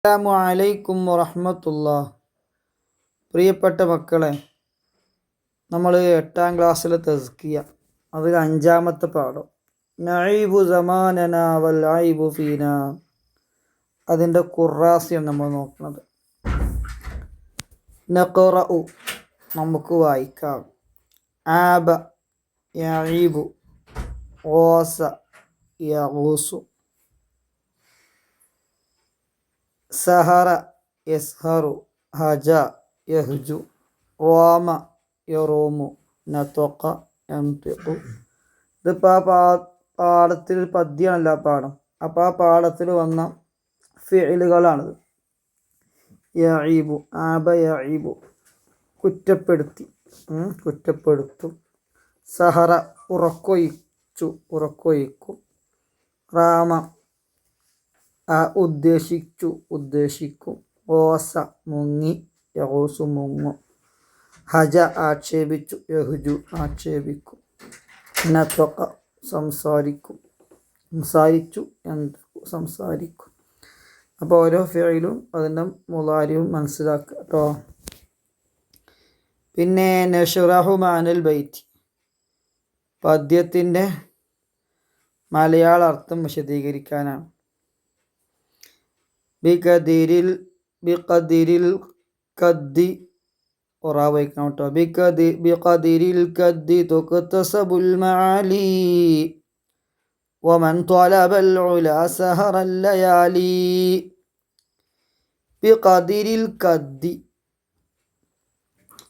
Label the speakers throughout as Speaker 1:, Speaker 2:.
Speaker 1: അസ്സലാമു അലൈക്കും വറഹ്മത്തുള്ളാഹി. പ്രിയപ്പെട്ട മക്കളെ, നമ്മൾ 8ാം ക്ലാസ്സിലെ തസ്കിയ, അതിൽ 5ാമത്തെ പാഠം നഈബു സമാനന വൽ ഐബു ഫീന, അതിൻ്റെ ഖുറാസിയാണ് നമ്മൾ നോക്കുന്നത്. നഖറഉ, നമുക്ക് വായിക്കാം. ആബ യഈബു, ഗാസ യഗൂസു, സഹറ യസ്ഹറു, ഹജ യഹ്ജു, റോമ യറൂമു, നതഖ യൻതിഖു. ഇതിപ്പോൾ ആ പാഠത്തിൽ പദ്യമാണല്ലോ ആ പാഠം. അപ്പോൾ ആ പാഠത്തിൽ വന്ന ഫിഇലുകളാണിത്. യഈബു, ആബ യഈബു, കുറ്റപ്പെടുത്തി, കുറ്റപ്പെടുത്തും. സഹറ, ഉറക്കൊഴിച്ചു, ഉറക്കൊഴിക്കും. റാമ, ഉദ്ദേശിച്ചു, ഉദ്ദേശിക്കും. ഓസ, മുങ്ങി, യഗൂസു, മുങ്ങും. ഹജ, ആക്ഷേപിച്ചു, യഹ്ജു, ആക്ഷേപിക്കും. നതഖ, സംസാരിക്കും, സംസാരിച്ചു, സംസാരിക്കും. അപ്പോൾ ഓരോ ഫിഇലും അതിൻ്റെ മുളാരിയും മനസ്സിലാക്കുക കേട്ടോ. പിന്നെ നശ്റഹു മഅനൽ ബൈത്തി, പദ്യത്തിൻ്റെ മലയാള അർത്ഥം വിശദീകരിക്കാനാണ്. ബിഖദിരിൽ കദ്ദി, ഒറാവയ്ക്കണം കേട്ടോ. ബിഖദിരിൽ കദ്ദി തുക്തസബുൽ മആലി വമൻ ത്വലബൽ ഉലാ സഹറൽ ലയാലി. ബിഖദിരിൽ കദ്ദി,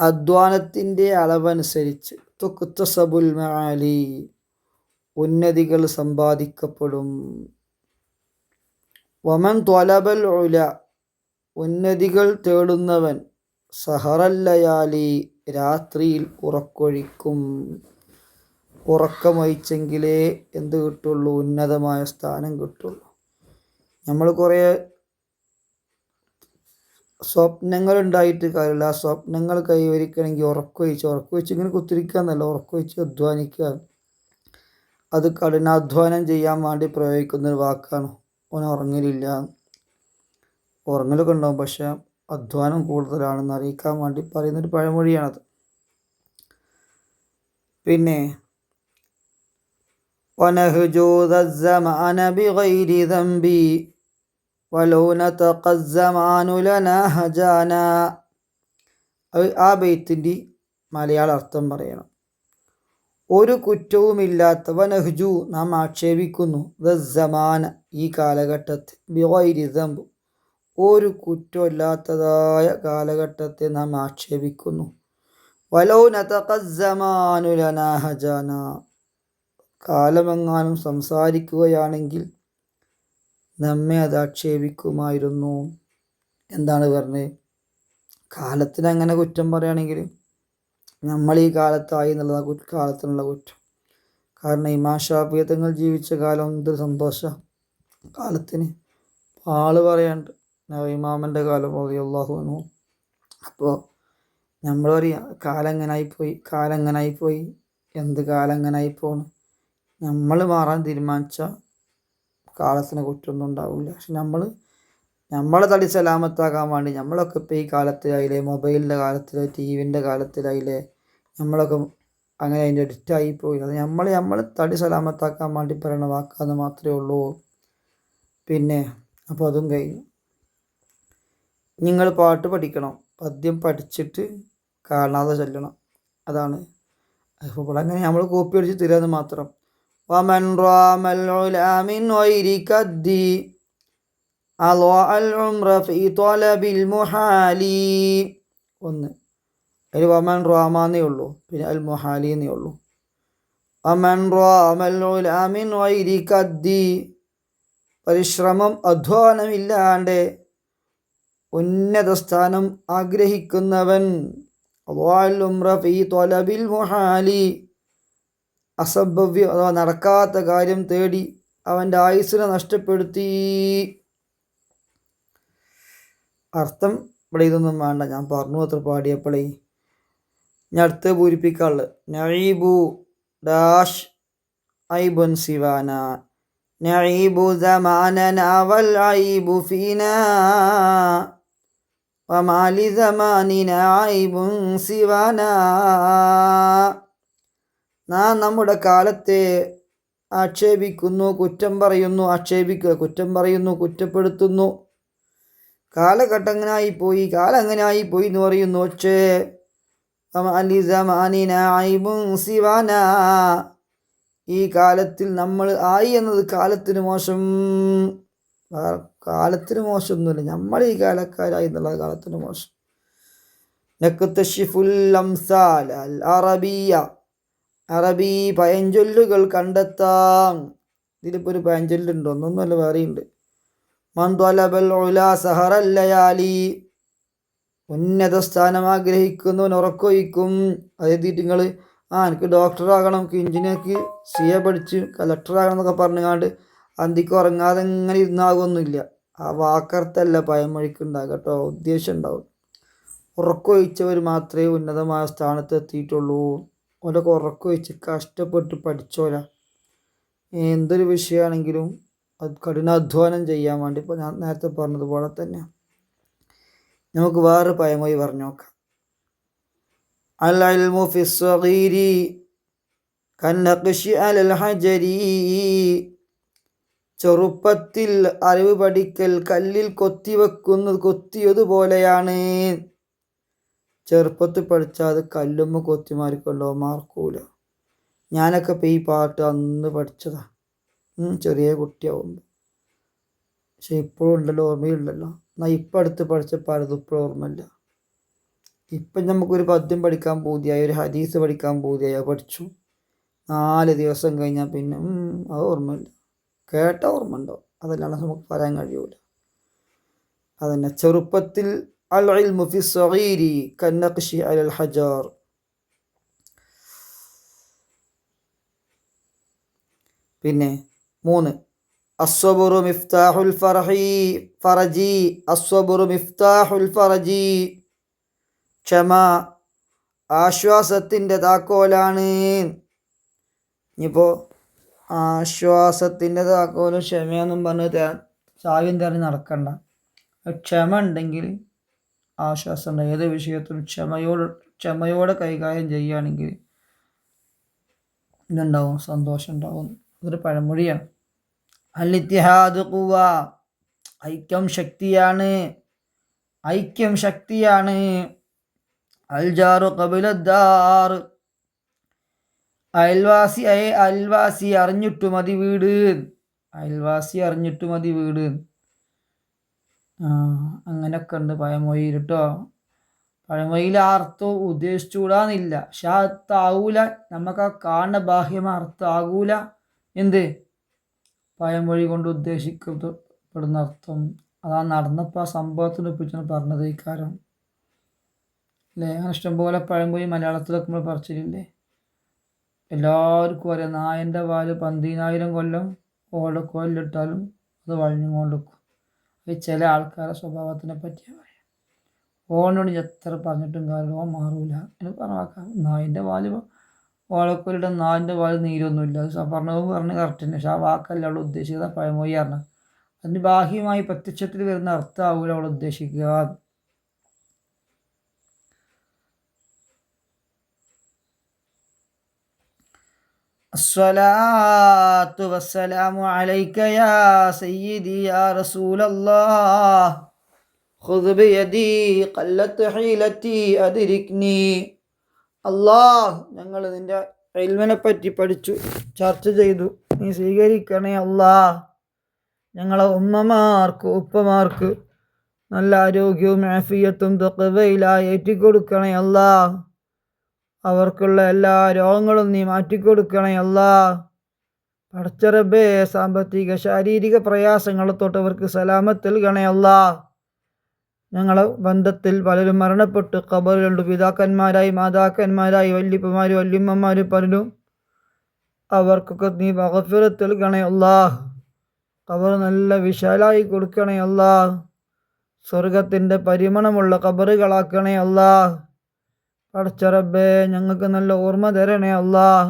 Speaker 1: അധ്വാനത്തിൻ്റെ അളവനുസരിച്ച്. തുക്തസബുൽ മആലി, ഉന്നതികൾ സമ്പാദിക്കപ്പെടും. വമൻ ത്വലബൽ ഉല, ഉന്നതികൾ തേടുന്നവൻ. സഹറൽ ലയാലി, രാത്രിയിൽ ഉറക്കൊഴിക്കും. ഉറക്കമൊഴിച്ചെങ്കിലേ എന്ത് കിട്ടുള്ളൂ? ഉന്നതമായ സ്ഥാനം കിട്ടുള്ളൂ. നമ്മൾ കുറേ സ്വപ്നങ്ങൾ ഉണ്ടായിട്ട് കാര്യമില്ല. ആ സ്വപ്നങ്ങൾ കൈവരിക്കണമെങ്കിൽ ഉറക്കൊഴിച്ച് ഇങ്ങനെ കുത്തിരിക്കുക എന്നല്ല, ഉറക്കൊഴിച്ച് അധ്വാനിക്കുക. അത് കഠിനാധ്വാനം ചെയ്യാൻ വേണ്ടി പ്രയോഗിക്കുന്നൊരു വാക്കാണ്. ഓൻ ഉറങ്ങലില്ല, ഉറങ്ങലൊക്കെ ഉണ്ടാവും, പക്ഷെ അധ്വാനം കൂടുതലാണെന്ന് അറിയിക്കാൻ വേണ്ടി പറയുന്നൊരു പഴമൊഴിയാണത്. പിന്നെ വനഹ്ജു ദസ്സമാന ബിഗൈരി ദംബി വലൗ നതഖസ്സമാനു ലനാ ഹജാന. ആ ബൈത്തിൻ്റെ മലയാള അർത്ഥം പറയണം. ഒരു കുറ്റവുമില്ലാത്ത, വനഹ്ജു, നാം ആക്ഷേപിക്കുന്നു, ദസ്സമാന, ഈ കാലഘട്ടത്തെ, ബിഗൈരി ദംബ്, ഒരു കുറ്റമില്ലാത്തതായ കാലഘട്ടത്തെ നാം ആക്ഷേപിക്കുന്നു. വലൗ നതഖസ്സമാനു ലനാ ഹജാന, കാലമെങ്ങാനും സംസാരിക്കുകയാണെങ്കിൽ നമ്മെ അത് ആക്ഷേപിക്കുമായിരുന്നു. എന്താണ് പറഞ്ഞത്? കാലത്തിന് അങ്ങനെ കുറ്റം പറയുകയാണെങ്കിൽ നമ്മൾ ഈ കാലത്തായി എന്നുള്ളത് കാലത്തിനുള്ള കുറ്റം. കാരണം ഇമാം ശാഫിഈ തങ്ങൾ ജീവിച്ച കാലം എന്തൊരു സന്തോഷം കാലത്തിന്. ആള് പറയാണ്ട് ഇമാമൻ്റെ കാലം റളിയല്ലാഹു അൻഹു. അപ്പോൾ നമ്മൾ പറയാ കാലം എങ്ങനായിപ്പോയി, എന്ത് കാലം എങ്ങനായിപ്പോണ്. നമ്മൾ മാറാൻ തീരുമാനിച്ചാൽ കാലത്തിന് കുറ്റമൊന്നും ഉണ്ടാവില്ല. പക്ഷെ നമ്മളെ തടി സലാമത്താക്കാൻ വേണ്ടി നമ്മളൊക്കെ ഇപ്പോൾ ഈ കാലത്തിലായില്ലേ, മൊബൈലിൻ്റെ കാലത്തിലെ, ടിവിൻ്റെ കാലത്തിലായില്ലേ, നമ്മളൊക്കെ അങ്ങനെ അതിൻ്റെ അഡിക്റ്റായിപ്പോയി. അത് നമ്മൾ തടി സലാമത്താക്കാൻ വേണ്ടി പറയുന്ന വാക്കാന്ന് മാത്രമേ ഉള്ളൂ. പിന്നെ അപ്പോൾ അതും കഴിഞ്ഞു. നിങ്ങൾ പാട്ട് പഠിക്കണം, പദ്യം പഠിച്ചിട്ട് കാണാതെ ചൊല്ലണം. അതാണ്. അപ്പോൾ ഇവിടെ അങ്ങനെ നമ്മൾ കോപ്പി അടിച്ച് തരാമെന്ന് മാത്രം. വമൻ റാമൽ ഉലാ മിൻ ഗൈരി കദ്ദി അളഅൽ ഉംറ ഫീ ത്വലബിൽ മുഹാലി. ഒന്ന്, അതിൽ വമൻ റാമാന്നേ ഉള്ളൂ, പിന്നെ അൽ മുഹാലിന്നേ ഉള്ളൂ. വമൻ റാമൽ ഉലാ മിൻ ഗൈരി കദ്ദി, പരിശ്രമം, അധ്വാനമില്ലാണ്ട് ഉന്നത സ്ഥാനം ആഗ്രഹിക്കുന്നവൻ. അളഅൽ ഉംറ ഫീ ത്വലബിൽ മുഹാലി, അസംഭവ്യം അഥവാ നടക്കാത്ത കാര്യം തേടി അവൻ്റെ ആയുസ്സിനെ നഷ്ടപ്പെടുത്തി. അർത്ഥം ഇവിടെ ഇതൊന്നും വേണ്ട, ഞാൻ പറഞ്ഞു അത്ര പാടിയപ്പോഴേ. ഞാൻ അടുത്ത് പൂരിപ്പിക്കാനുള്ളത് നഈബു ഡാഷ് ഐബുൻ സിവാന, നഈബു സമാനനാ വൽ ഐബു ഫീനാ വമാ ലിസമാനിനാ ഐബുൻ സിവാനാ. നാം നമ്മുടെ കാലത്തെ ആക്ഷേപിക്കുന്നു, കുറ്റം പറയുന്നു. ആക്ഷേപിക്കുക, കുറ്റം പറയുന്നു, കുറ്റപ്പെടുത്തുന്നു. കാലഘട്ടം അങ്ങനായിപ്പോയി, കാലം അങ്ങനായിപ്പോയി എന്ന് പറയുന്നു. പക്ഷേ ഈ കാലത്തിൽ നമ്മൾ ആയി എന്നത് കാലത്തിന് മോശം. കാലത്തിന് മോശമൊന്നുമില്ല, നമ്മൾ ഈ കാലക്കാരായി എന്നുള്ളത് കാലത്തിന് മോശം. നക്തശിഫുൽ അംസാൽ അൽ അറബിയ, അറബി പഴഞ്ചൊല്ലുകൾ കണ്ടെത്താം. ഇതിലിപ്പോൾ ഒരു പഴഞ്ചൊല്ലുണ്ടോ? ഒന്നൊന്നുമല്ല, വേറെയുണ്ട്. മൻ ത്വലബൽ ഉലാ സഹറൽ ലയാലി, ഉന്നത സ്ഥാനം ആഗ്രഹിക്കുന്നവൻ ഉറക്കൊഴിക്കും. അത് എഴുതിയിട്ട് നിങ്ങൾ എനിക്ക് ഡോക്ടറാകണം, എനിക്ക് എഞ്ചിനീയർക്ക് സിഎ പഠിച്ച് കലക്ടറാകണം എന്നൊക്കെ പറഞ്ഞുകൊണ്ട് അന്തിക്ക് ഉറങ്ങാതെ ഇങ്ങനെ ഇരുന്നാകൊന്നുമില്ല. ആ വാക്കർത്ഥല്ല പഴമൊഴിക്ക് ഉണ്ടാകുക കേട്ടോ, ഉദ്ദേശം ഉണ്ടാവും. ഉറക്കൊഴിച്ചവർ മാത്രമേ ഉന്നതമായ സ്ഥാനത്ത് എത്തിയിട്ടുള്ളൂ. ഓരൊക്കെ ഉറക്കൊഴിച്ച് കഷ്ടപ്പെട്ട് പഠിച്ചോല. എന്തൊരു വിഷയമാണെങ്കിലും അത് കഠിനാധ്വാനം ചെയ്യാൻ വേണ്ടി, ഇപ്പോൾ ഞാൻ നേരത്തെ പറഞ്ഞതുപോലെ തന്നെ. നമുക്ക് വേറെ പഴമൊഴി പറഞ്ഞു നോക്കാം. അൽ ഇൽമു ഫിസ്സഗീരി കന്നഖ്ശി അലൽ ഹജരി, ചെറുപ്പത്തിൽ അറിവ് പഠിക്കൽ കല്ലിൽ കൊത്തിയതുപോലെയാണ്. ചെറുപ്പത്തിൽ പഠിച്ചാൽ അത് കല്ലുമ്മ കൊത്തിമാരിക്കൊണ്ടോ മാർക്കൂല. ഞാനൊക്കെ ഇപ്പോൾ ഈ പാട്ട് അന്ന് പഠിച്ചതാ, ചെറിയ കുട്ടിയാവുമ്പോൾ. പക്ഷെ ഇപ്പോഴും ഉണ്ടല്ലോ, ഓർമ്മയുണ്ടല്ലോ. എന്നാൽ ഇപ്പം അടുത്ത് പഠിച്ചപ്പോൾ അത് ഇപ്പോഴും ഓർമ്മയില്ല. ഇപ്പം നമുക്കൊരു പദ്യം പഠിക്കാൻ പൂതിയായി, ഒരു ഹദീസ് പഠിക്കാൻ പൂതിയായി, അത് പഠിച്ചു. 4 ദിവസം കഴിഞ്ഞാൽ പിന്നെ അത് ഓർമ്മയില്ല. കേട്ട ഓർമ്മ ഉണ്ടോ? അതല്ലാണ്ട് നമുക്ക് പറയാൻ കഴിയൂല. അതന്നെ, ചെറുപ്പത്തിൽ അൽ ഇൽമു ഫിസ്സഗീരി കന്നഖ്ശി അലൽ ഹജർ. പിന്നെ 3, അസ്സബ്റു മിഫ്താഹുൽ ഫറജി, അസ്സബ്റു മിഫ്താഹുൽ ഫറജി, ക്ഷമ ആശ്വാസത്തിൻ്റെ താക്കോലാണ്. ഇനിയിപ്പോൾ ആശ്വാസത്തിൻ്റെ താക്കോലും ക്ഷമയെന്നും പറഞ്ഞ് സാവ്യം തെരഞ്ഞ് നടക്കണ്ട. ക്ഷമ ഉണ്ടെങ്കിൽ ആശ്വാസം ഉണ്ട്. ഏത് വിഷയത്തിലും ക്ഷമയോടെ കൈകാര്യം ചെയ്യുകയാണെങ്കിൽ ഇതുണ്ടാവും, സന്തോഷം ഉണ്ടാവും. അതൊരു പഴമൊഴിയാണ്. അൽ ഇത്തിഹാദു ഖുവ, ഐക്യം ശക്തിയാണ്, ഐക്യം ശക്തിയാണ്. അൽ ജാറു ഖബലദ്ദാർ, അയൽവാസി അറിഞ്ഞിട്ടു മതി വീട്, അയൽവാസി അറിഞ്ഞിട്ടു മതി വീട്. അങ്ങനെയൊക്കെ ഉണ്ട് പഴമൊഴിയിൽ കേട്ടോ. പഴമൊഴിയിൽ ആ അർത്ഥം ഉദ്ദേശിച്ചുകൂടാന്നില്ല. പക്ഷെ ആ അർത്ഥമാകൂല, നമുക്ക് ആ കാണുന്ന ബാഹ്യം അർത്ഥമാകൂല. എന്ത് പഴമൊഴി കൊണ്ട് ഉദ്ദേശിക്കപ്പെടുന്ന അർത്ഥം അതാ നടന്നപ്പോൾ ആ സംഭവത്തിനെ കുറിച്ചാണ് പറഞ്ഞത്. ഈ കാര്യം അല്ലേ? അങ്ങനെ ഇഷ്ടംപോലെ പഴമൊഴി മലയാളത്തിലൊക്കെ നമ്മൾ പറിച്ചിട്ടില്ലേ? എല്ലാവർക്കും അറിയാം, നായൻ്റെ വാല് 10,000 കൊല്ലം ഓടക്കോലിട്ടാലും അത് വഴഞ്ഞുകൊണ്ടിരിക്കും. അത് ചില ആൾക്കാരുടെ സ്വഭാവത്തിനെ പറ്റിയാണ് പറയാം. ഓനോട് എത്ര പറഞ്ഞിട്ടും കാര്യം ഓൻ മാറൂല എന്ന് പറഞ്ഞാൽ, നായൻ്റെ വാല് ഓടക്കോലിട്ട നായൻ്റെ വാല് നീരൊന്നുമില്ല. അത് പറഞ്ഞ് കറക്റ്റ് തന്നെ. പക്ഷെ ആ വാക്കല്ല അവൾ ഉദ്ദേശിക്കുന്ന പഴമൊഴി പറഞ്ഞാൽ. അതിന് ബാഹ്യമായി പ്രത്യക്ഷത്തിൽ വരുന്ന അർത്ഥമാവൂല അവൾ ഉദ്ദേശിക്കുക. അസ്സലാത്തു വസ്സലാമു അലൈക യാ സയ്യിദി യാ റസൂലല്ലാഹ് ഖുദ് ബിയദി ഖല്ലത്ത് ഹീലത്തി അദ്രിക്നി. അല്ലാഹ്, ഞങ്ങൾ നിൻ്റെ ഇൽമിനെ പറ്റി പഠിച്ചു, ചർച്ച ചെയ്തു, നീ സ്വീകരിക്കണേ അല്ലാഹ്. ഞങ്ങളെ ഉമ്മമാർക്ക് ഉപ്പമാർക്ക് നല്ല ആരോഗ്യവും ആഫിയത്തും തഖ്വയിലായി ഏറ്റിക്കൊടുക്കണേ അല്ലാഹ്. അവർക്കുള്ള എല്ലാ രോഗങ്ങളും നീ മാറ്റിക്കൊടുക്കണേ അല്ലാഹ്. പടച്ച റബ്ബേ, സാമ്പത്തിക ശാരീരിക പ്രയാസങ്ങളെ തൊട്ട് അവർക്ക് സലാമത്ത് നൽകണേ അല്ലാഹ്. ഞങ്ങളെ ബന്ധത്തിൽ പലരും മരണപ്പെട്ട് ഖബറിലുണ്ട്. പിതാക്കന്മാരായി മാതാക്കന്മാരായി വല്യപ്പമാർ വല്യമ്മമാർ പലരും. അവർക്കൊക്കെ നീ മഗ്ഫിറത്ത് നൽകണേ അല്ലാഹ്. ഖബർ നല്ല വിശാലായി കൊടുക്കണേ അല്ലാഹ്. സ്വർഗത്തിൻ്റെ പരിമണമുള്ള ഖബറുകളാക്കണേ അല്ലാഹ്. പടച്ച റബ്ബേ, ഞങ്ങൾക്ക് നല്ല ഓർമ്മ തരണേ അല്ലാഹ്,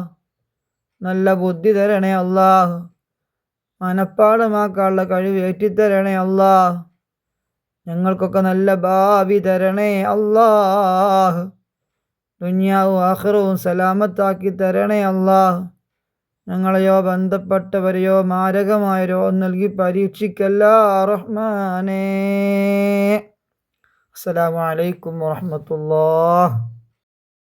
Speaker 1: നല്ല ബുദ്ധി തരണേ അല്ലാഹ്. മനപ്പാടമാക്കാനുള്ള കഴിവ് ഏറ്റിത്തരണേ അല്ലാ. ഞങ്ങൾക്കൊക്കെ നല്ല ഭാവി തരണേ അല്ലാ. ദുനിയാവും ആഖിറവും സലാമത്താക്കി തരണേ അല്ലാ. ഞങ്ങളെയോ ബന്ധപ്പെട്ടവരെയോ മാരകമായ രോഗം നൽകി പരീക്ഷിക്കല്ല റഹ്മാനേ. അസ്സലാമു അലൈക്കും വറഹ്മത്തുള്ളാഹി.